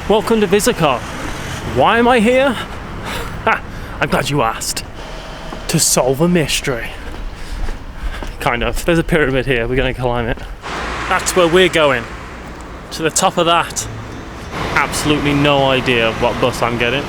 Welcome to Visico. Why am I here? Ha, I'm glad you asked. To solve a mystery. Kind of. There's a pyramid here, we're going to climb it. That's where we're going. To the top of that. Absolutely no idea what bus I'm getting.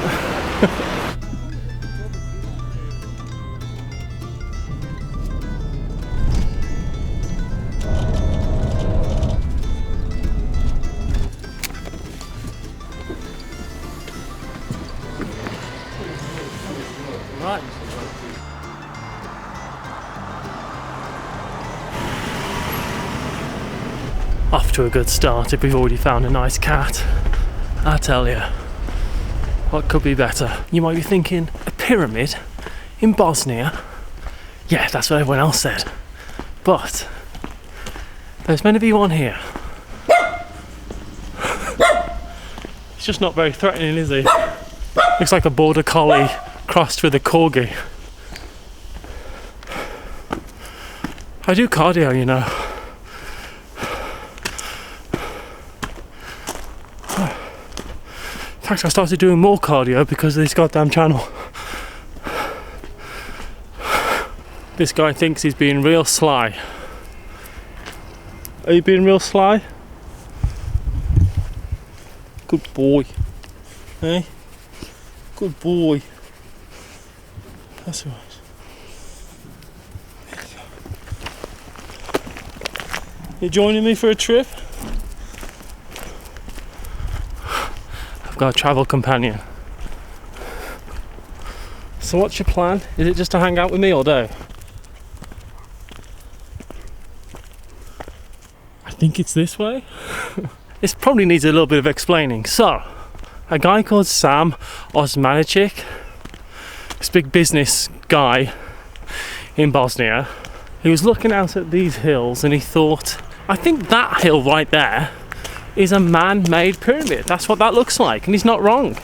Right. Off to a good start if we've already found a nice cat. I tell you, what could be better? You might be thinking, a pyramid in Bosnia? Yeah, that's what everyone else said. But there's meant to be one here. It's just not very threatening, is he? Looks like a border collie crossed with a corgi. I do cardio, you know. In fact, I started doing more cardio because of this goddamn channel. This guy thinks he's being real sly. Are you being real sly? Good boy. Hey? Good boy. That's all right. You joining me for a trip? I've got a travel companion. So what's your plan? Is it just to hang out with me all day? I think it's this way. This probably needs a little bit of explaining. So, a guy called Sam Osmanic, this big business guy in Bosnia, he was looking out at these hills and he thought, I think that hill right there is a man-made pyramid. That's what that looks like, and he's not wrong.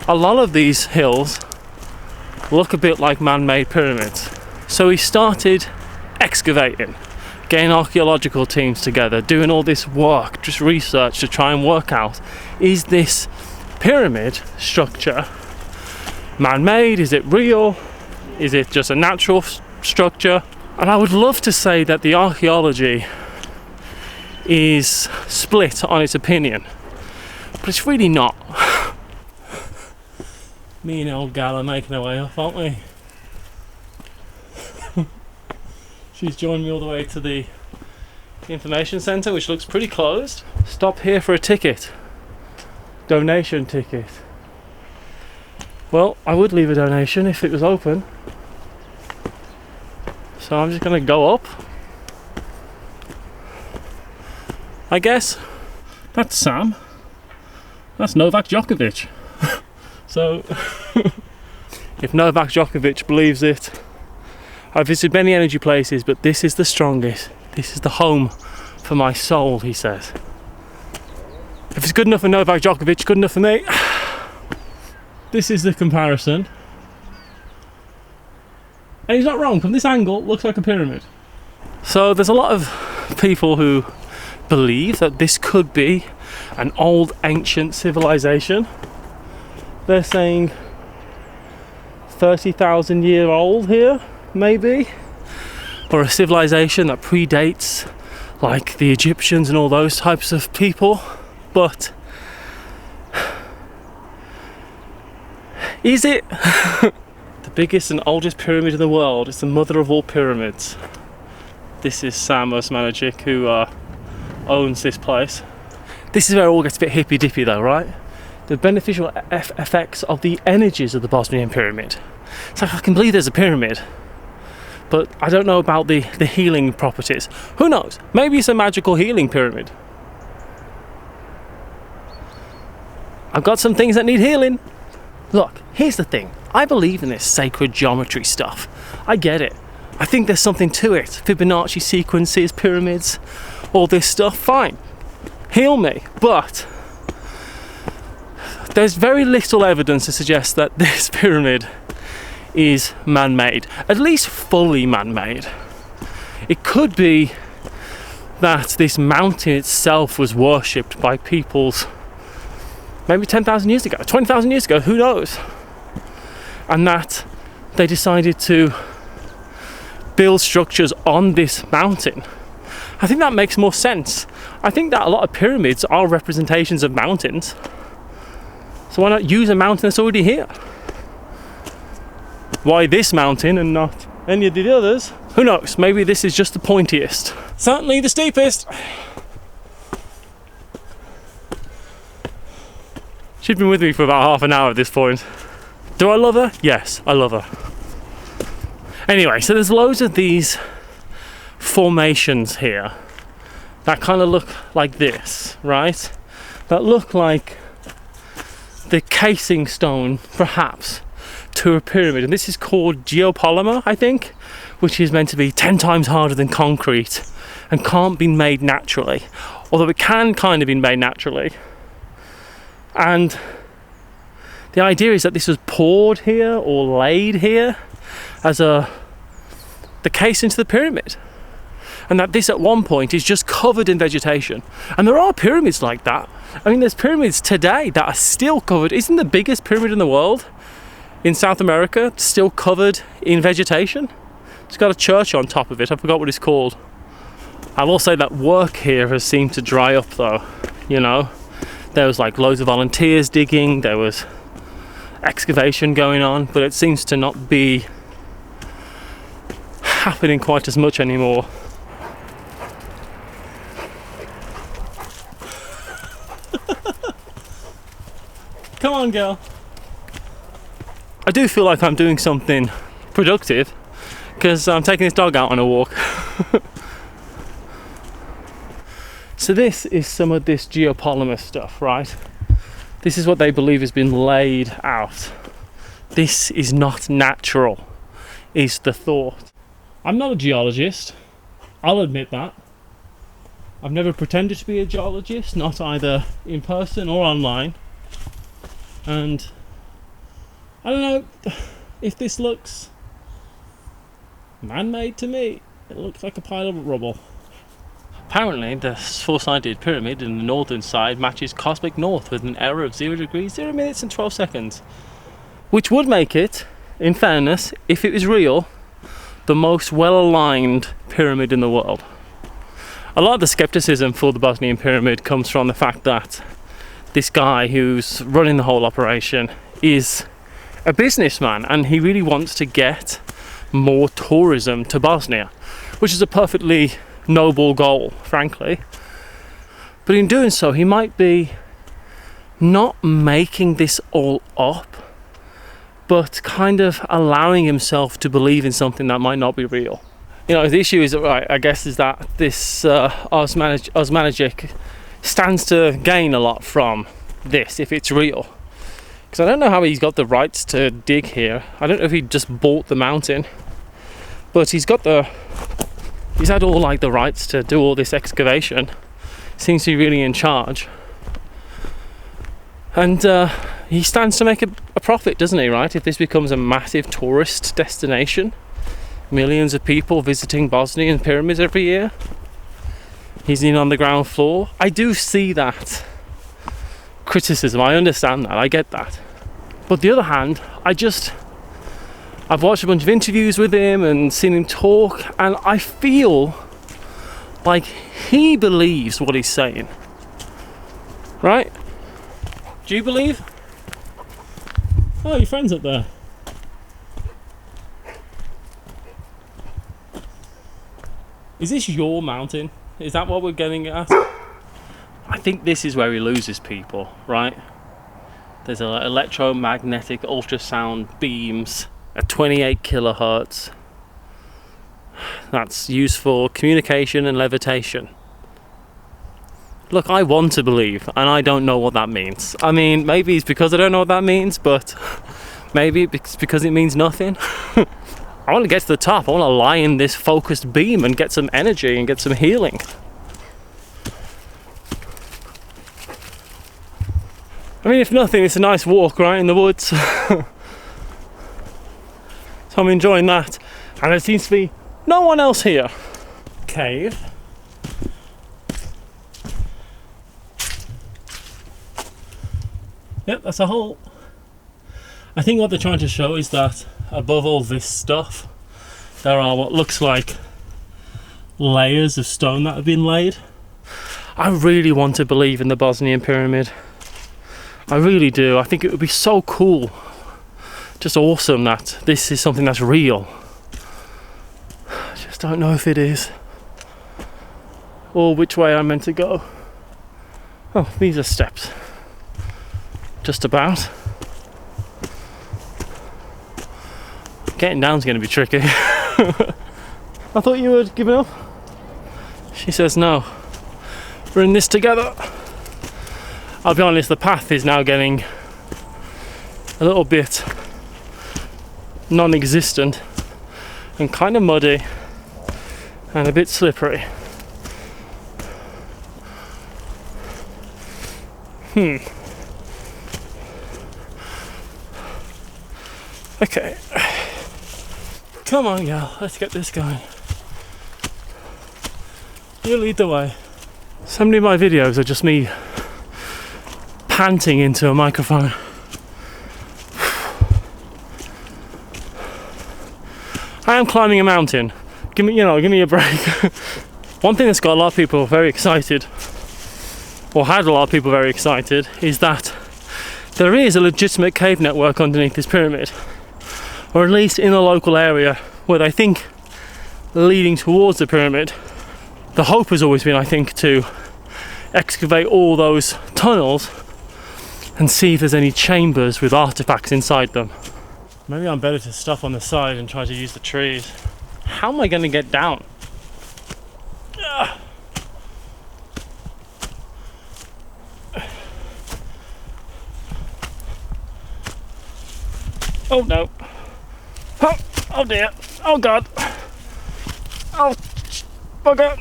A lot of these hills look a bit like man-made pyramids. So he started excavating, getting archaeological teams together, doing all this work, just research to try and work out, is this pyramid structure man-made? Is it real? Is it just a natural structure? And I would love to say that the archaeology is split on its opinion, but it's really not. Me and old gal are making our way up, aren't we? She's joined me all the way to the information centre, which looks pretty closed. Stop here for a ticket. Donation ticket. Well, I would leave a donation if it was open. So I'm just going to go up. I guess. That's Sam. That's Novak Djokovic. So, if Novak Djokovic believes it, I've visited many energy places, but this is the strongest. This is the home for my soul, he says. If it's good enough for Novak Djokovic, good enough for me. This is the comparison. And he's not wrong, from this angle, it looks like a pyramid. So there's a lot of people who believe that this could be an old ancient civilization. They're saying 30,000 year old here, maybe, or a civilization that predates like the Egyptians and all those types of people. But is it? The biggest and oldest pyramid in the world. It's the mother of all pyramids. This is Sam Osmanic, who owns this place. This is where it all gets a bit hippy dippy though, right? The beneficial effects of the energies of the Bosnian Pyramid. It's like, I can believe there's a pyramid, but I don't know about the healing properties. Who knows? Maybe it's a magical healing pyramid. I've got some things that need healing. Look, here's the thing. I believe in this sacred geometry stuff. I get it. I think there's something to it. Fibonacci sequences, pyramids, all this stuff, fine. Heal me. But there's very little evidence to suggest that this pyramid is man-made, at least fully man-made. It could be that this mountain itself was worshipped by peoples maybe 10,000 years ago, 20,000 years ago, who knows? And that they decided to build structures on this mountain. I think that makes more sense. I think that a lot of pyramids are representations of mountains. So why not use a mountain that's already here? Why this mountain and not any of the others? Who knows? Maybe this is just the pointiest. Certainly the steepest. She's been with me for about half an hour at this point. Do I love her? Yes, I love her. Anyway, so there's loads of these formations here that kind of look like this, right? That look like the casing stone, perhaps, to a pyramid. And this is called geopolymer, I think, which is meant to be 10 times harder than concrete and can't be made naturally. Although it can kind of be made naturally. And the idea is that this was poured here or laid here as the case into the pyramid. And that this at one point is just covered in vegetation. And there are pyramids like that. I mean, there's pyramids today that are still covered. Isn't the biggest pyramid in the world in South America still covered in vegetation? It's got a church on top of it. I forgot what it's called. I will say that work here has seemed to dry up though, you know. There was like loads of volunteers digging, there was excavation going on, but it seems to not be happening quite as much anymore. Come on, girl. I do feel like I'm doing something productive because I'm taking this dog out on a walk. So this is some of this geopolymer stuff, right? This is what they believe has been laid out. This is not natural, is the thought. I'm not a geologist, I'll admit that. I've never pretended to be a geologist, not either in person or online. And I don't know if this looks man-made to me. It looks like a pile of rubble. Apparently, the four-sided pyramid in the northern side matches cosmic north with an error of 0 degrees, 0 minutes and 12 seconds. Which would make it, in fairness, if it was real, the most well-aligned pyramid in the world. A lot of the skepticism for the Bosnian Pyramid comes from the fact that this guy who's running the whole operation is a businessman and he really wants to get more tourism to Bosnia, which is a perfectly noble goal, frankly. But in doing so, he might be not making this all up, but kind of allowing himself to believe in something that might not be real. You know, the issue is, right, I guess, is that this Osmanagic stands to gain a lot from this if it's real. Because I don't know how he's got the rights to dig here. I don't know if he just bought the mountain, but he's had all like the rights to do all this excavation. Seems to be really in charge. And he stands to make a profit, doesn't he, right? If this becomes a massive tourist destination, millions of people visiting Bosnian pyramids every year, he's in on the ground floor. I do see that criticism, I understand that, I get that. But the other hand, I've watched a bunch of interviews with him and seen him talk, and I feel like he believes what he's saying. Right? Do you believe? Oh, your friend's up there. Is this your mountain? Is that what we're getting at? I think this is where he loses people, right? There's electromagnetic ultrasound beams at 28 kilohertz. That's used for communication and levitation. Look, I want to believe, and I don't know what that means. I mean, maybe it's because I don't know what that means, but maybe it's because it means nothing. I want to get to the top. I want to lie in this focused beam and get some energy and get some healing. I mean, if nothing, it's a nice walk, right, in the woods. So I'm enjoying that. And there seems to be no one else here. Cave. Yep, that's a hole. I think what they're trying to show is that above all this stuff, there are what looks like layers of stone that have been laid. I really want to believe in the Bosnian Pyramid. I really do. I think it would be so cool, just awesome that this is something that's real. I just don't know if it is, or which way I'm meant to go. Oh, these are steps. Just about. Getting down's going to be tricky. I thought you had given up. She says no. We're in this together. I'll be honest, the path is now getting a little bit non-existent and kind of muddy and a bit slippery. Okay. Come on, gal, let's get this going. You lead the way. So many of my videos are just me panting into a microphone. I am climbing a mountain. Give me a break. One thing that's got a lot of people very excited, or had a lot of people very excited, is that there is a legitimate cave network underneath this pyramid, or at least in the local area where they think leading towards the pyramid. The hope has always been, I think, to excavate all those tunnels and see if there's any chambers with artifacts inside them. Maybe I'm better to stop on the side and try to use the trees. How am I going to get down? Oh no. Oh dear. Oh god. Oh bugger.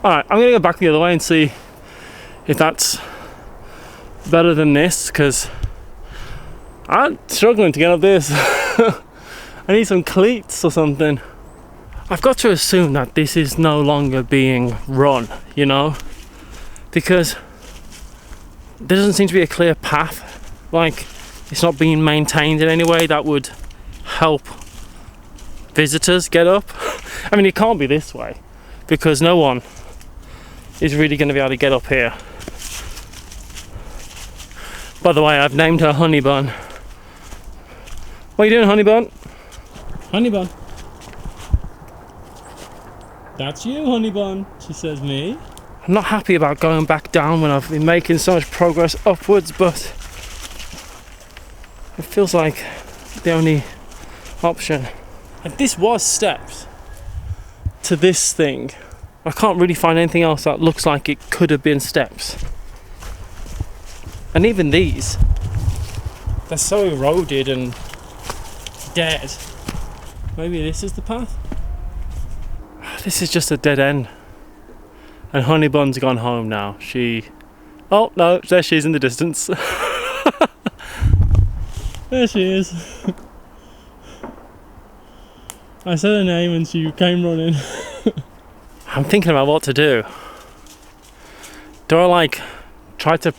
Alright, I'm gonna go back the other way and see if that's better than this, because I'm struggling to get up this. I need some cleats or something. I've got to assume that this is no longer being run, you know, because there doesn't seem to be a clear path. Like, it's not being maintained in any way that would help visitors get up. I mean, it can't be this way, because no one is really going to be able to get up here. By the way, I've named her Honey Bun. What are you doing, Honey Bun? Honey Bun. That's you, Honey Bun, she says me. I'm not happy about going back down when I've been making so much progress upwards, but it feels like the only option. And this was steps to this thing. I can't really find anything else that looks like it could have been steps. And even these, they're so eroded and dead. Maybe this is the path? This is just a dead end. And Honey Bun's gone home now. Oh no, there she is in the distance. There she is. I said her name and she came running. I'm thinking about what to do. Do I like try to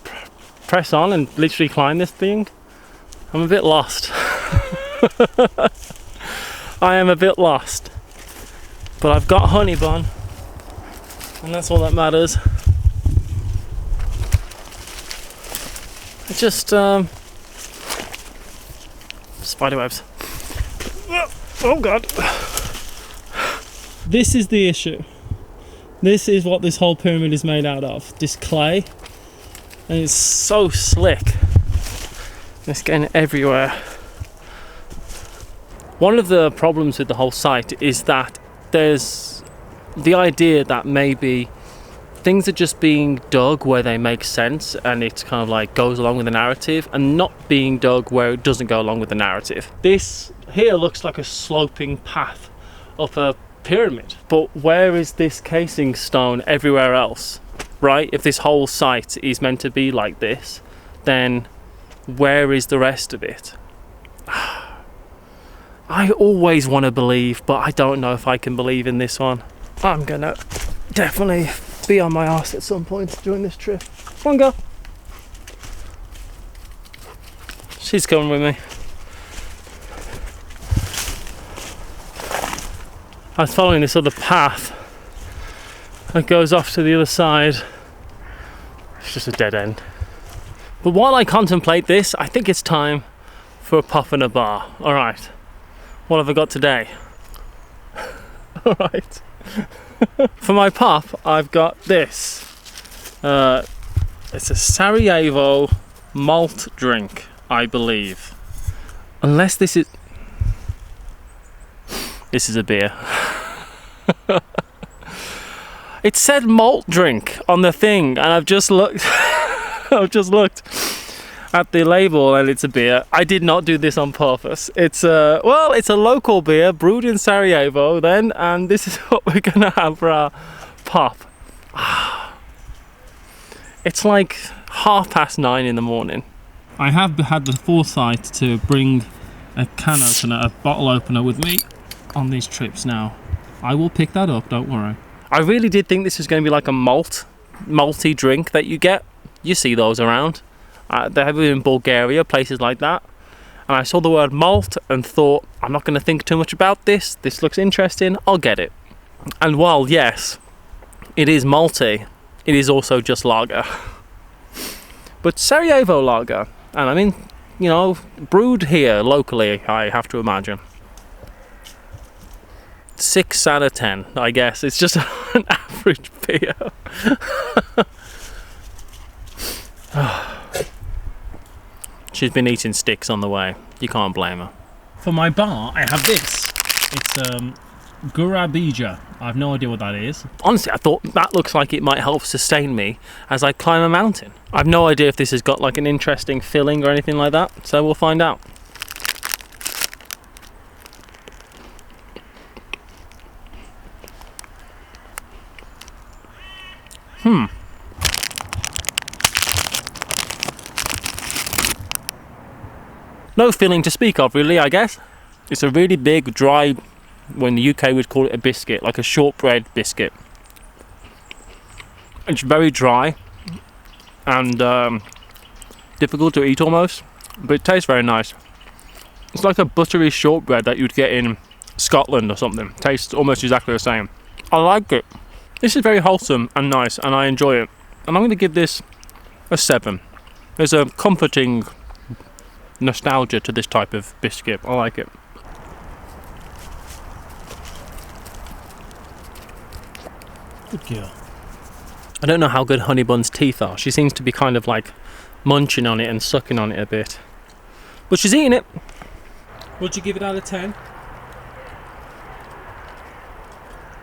press on and literally climb this thing? I'm a bit lost. I am a bit lost. But I've got Honey Bun, and that's all that matters. It's just spiderwebs. Oh god. This is the issue. This is what this whole pyramid is made out of. This clay. And it's so slick. It's getting everywhere. One of the problems with the whole site is that there's the idea that maybe things are just being dug where they make sense and it kind of like goes along with the narrative, and not being dug where it doesn't go along with the narrative. This here looks like a sloping path up a pyramid, but where is this casing stone everywhere else, right? If this whole site is meant to be like this, then where is the rest of it? I always want to believe, but I don't know if I can believe in this one. I'm gonna definitely be on my arse at some point during this trip. Come on, girl. She's coming with me. I was following this other path that goes off to the other side. It's just a dead end. But while I contemplate this, I think it's time for a pop and a bar. Alright, what have I got today? Alright. For my pop, I've got this. It's a Sarajevo malt drink, I believe. Unless this is a beer. It said malt drink on the thing, and I've just looked at the label and it's a beer. I did not do this on purpose. It's a local beer brewed in Sarajevo then, and this is what we're gonna have for our pop. It's like 9:30 in the morning. I have had the foresight to bring a can opener, a bottle opener with me on these trips now. I will pick that up, don't worry. I really did think this was going to be like a malty drink that you get. You see those around. They have it in Bulgaria, places like that. And I saw the word malt and thought, I'm not going to think too much about this. This looks interesting, I'll get it. And while, yes, it is malty, it is also just lager. But Sarajevo lager, and I mean, you know, brewed here locally, I have to imagine. 6 out of 10, I guess. It's just an average beer. She's been eating sticks on the way. You can't blame her. For my bar, I have this. It's Gurabija. I have no idea what that is. Honestly, I thought that looks like it might help sustain me as I climb a mountain. I have no idea if this has got like an interesting filling or anything like that, so we'll find out. No filling to speak of, really, I guess. It's a really big, dry, when the UK would call it a biscuit, like a shortbread biscuit. It's very dry and difficult to eat almost, but it tastes very nice. It's like a buttery shortbread that you'd get in Scotland or something. Tastes almost exactly the same. I like it. This is very wholesome and nice, and I enjoy it. And I'm going to give this a 7. There's a comforting nostalgia to this type of biscuit. I like it. Good girl. I don't know how good Honeybun's teeth are. She seems to be kind of like munching on it and sucking on it a bit. But she's eating it. Would you give it out of 10?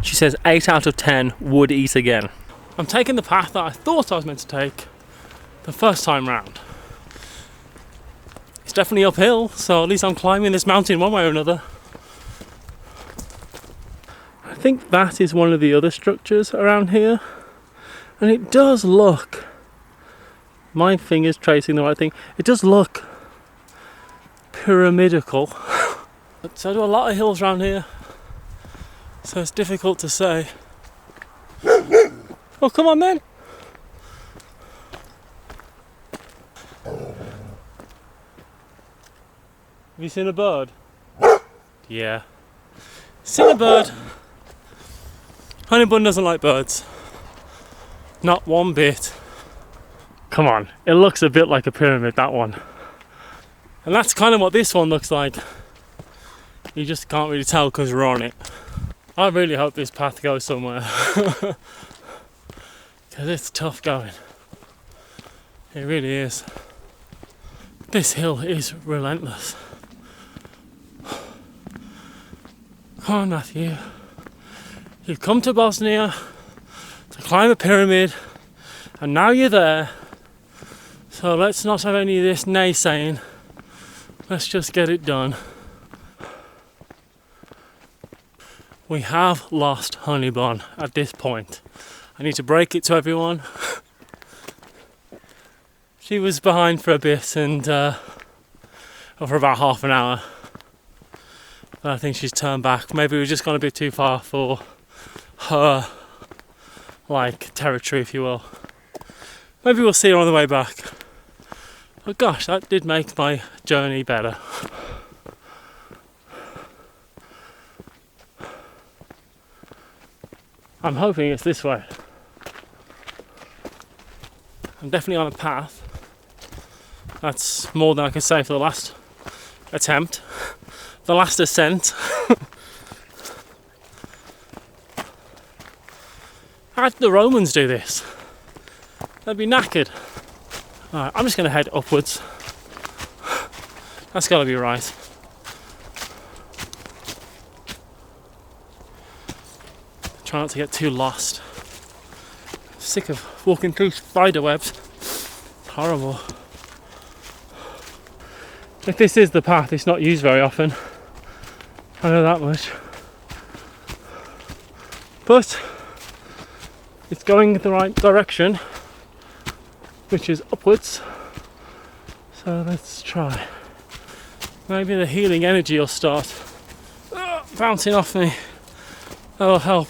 She says 8 out of 10 would eat again. I'm taking the path that I thought I was meant to take the first time round. It's definitely uphill, so at least I'm climbing this mountain one way or another. I think that is one of the other structures around here, and it does look, my finger's tracing the right thing, it does look pyramidical. So I do a lot of hills around here, so it's difficult to say. Oh, come on then! Have you seen a bird? Yeah. Seen a bird. Honeybun doesn't like birds. Not one bit. Come on, it looks a bit like a pyramid, that one. And that's kind of what this one looks like. You just can't really tell because we're on it. I really hope this path goes somewhere. Because it's tough going. It really is. This hill is relentless. Come on, Matthew. You've come to Bosnia to climb a pyramid, and now you're there. So let's not have any of this naysaying. Let's just get it done. We have lost Honeybun at this point. I need to break it to everyone. She was behind for a bit and for about half an hour. But I think she's turned back. Maybe we've just gone a bit too far for her territory, if you will. Maybe we'll see her on the way back. But gosh, that did make my journey better. I'm hoping it's this way. I'm definitely on a path. That's more than I can say for the last attempt. The last ascent. How did the Romans do this? They'd be knackered. Alright, I'm just going to head upwards. That's got to be right. Try not to get too lost. Sick of walking through spider webs. It's horrible. If this is the path, it's not used very often. I know that much. But it's going in the right direction, which is upwards. So let's try. Maybe the healing energy will start bouncing off me. That will help.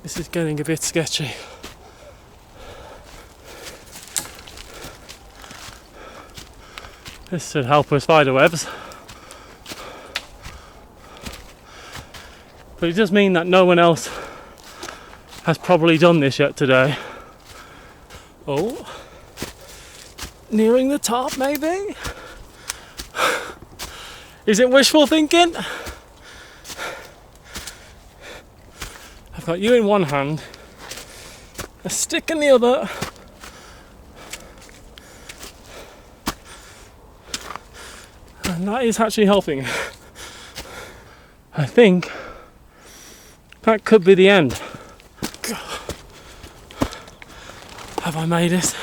This is getting a bit sketchy. This should help with spider webs. But it does mean that no one else has probably done this yet today. Oh, nearing the top maybe? Is it wishful thinking? I've got you in one hand, a stick in the other. And that is actually helping. I think that could be the end. Have I made it?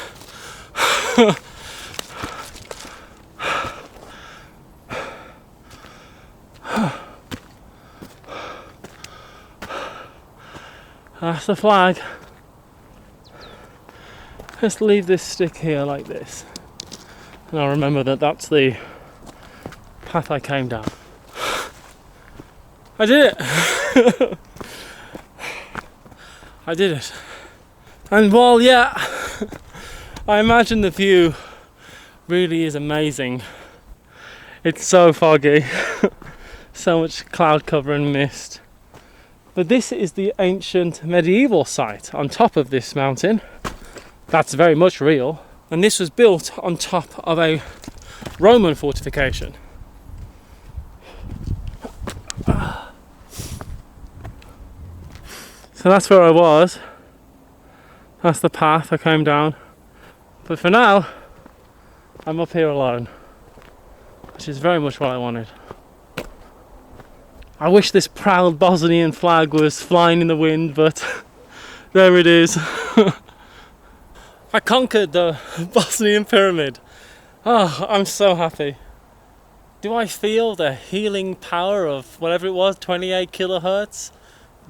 That's the flag. Let's leave this stick here like this. And I'll remember that that's the path I came down. I did it! I did it. And while, yeah, I imagine the view really is amazing. It's so foggy, so much cloud cover and mist. But this is the ancient medieval site on top of this mountain. That's very much real. And this was built on top of a Roman fortification. So that's where I was. That's the path I came down. But for now, I'm up here alone, which is very much what I wanted. I wish this proud Bosnian flag was flying in the wind, but there it is. I conquered the Bosnian Pyramid. Oh, I'm so happy. Do I feel the healing power of whatever it was, 28 kilohertz,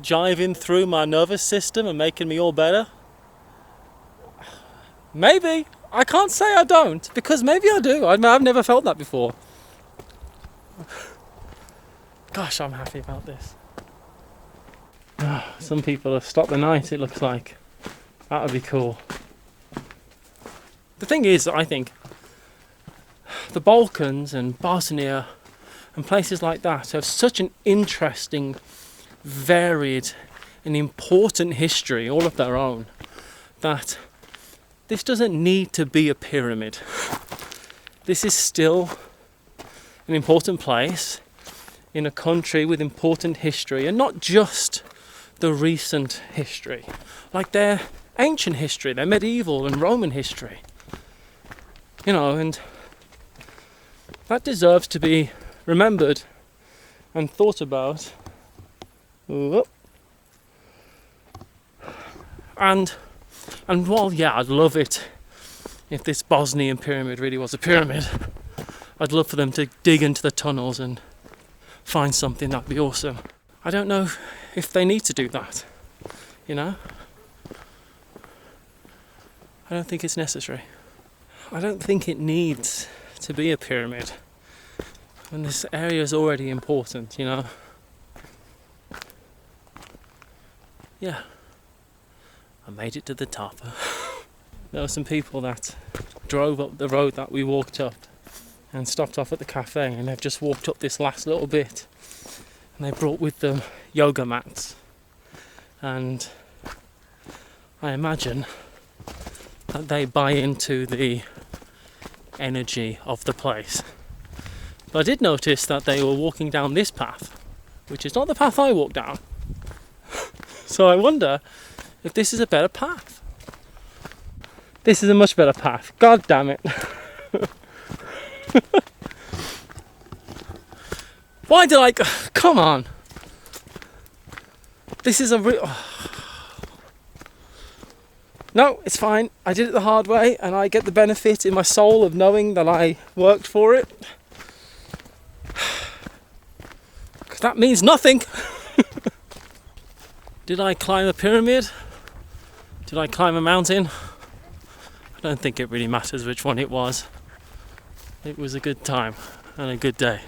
jiving through my nervous system and making me all better? Maybe. I can't say I don't, because maybe I do. I've never felt that before. Gosh, I'm happy about this. Some people have stopped the night, it looks like. That would be cool. The thing is, I think the Balkans and Bosnia and places like that have such an interesting, varied and important history, all of their own, that this doesn't need to be a pyramid. This is still an important place in a country with important history, and not just the recent history, like their ancient history, their medieval and Roman history. You know, and that deserves to be remembered and thought about. And while, yeah, I'd love it if this Bosnian pyramid really was a pyramid, I'd love for them to dig into the tunnels and find something. That'd be awesome. I don't know if they need to do that, you know? I don't think it's necessary. I don't think it needs to be a pyramid. And this area is already important, you know? Yeah. I made it to the top. There were some people that drove up the road that we walked up and stopped off at the cafe, and they've just walked up this last little bit, and they brought with them yoga mats, and I imagine that they buy into the energy of the place. But I did notice that they were walking down this path, which is not the path I walked down. So I wonder if this is a better path. This is a much better path. God damn it. Why did I... Come on. This is a real... No, it's fine. I did it the hard way, and I get the benefit in my soul of knowing that I worked for it. Because that means nothing. Did I climb a pyramid? Did I climb a mountain? I don't think it really matters which one it was. It was a good time and a good day.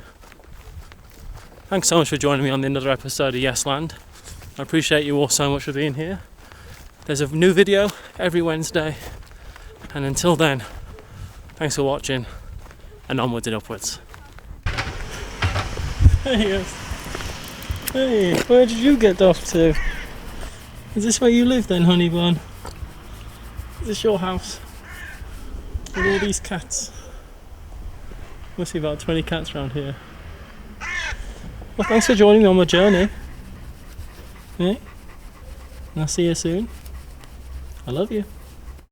Thanks so much for joining me on another episode of Yesland. I appreciate you all so much for being here. There's a new video every Wednesday, and until then, thanks for watching, and onwards and upwards. Hey, hey, where did you get off to? Is this where you live then, honey bun? Is this your house? With all these cats? Must be about 20 cats around here. Well, thanks for joining me on my journey. Yeah? And I'll see you soon. I love you.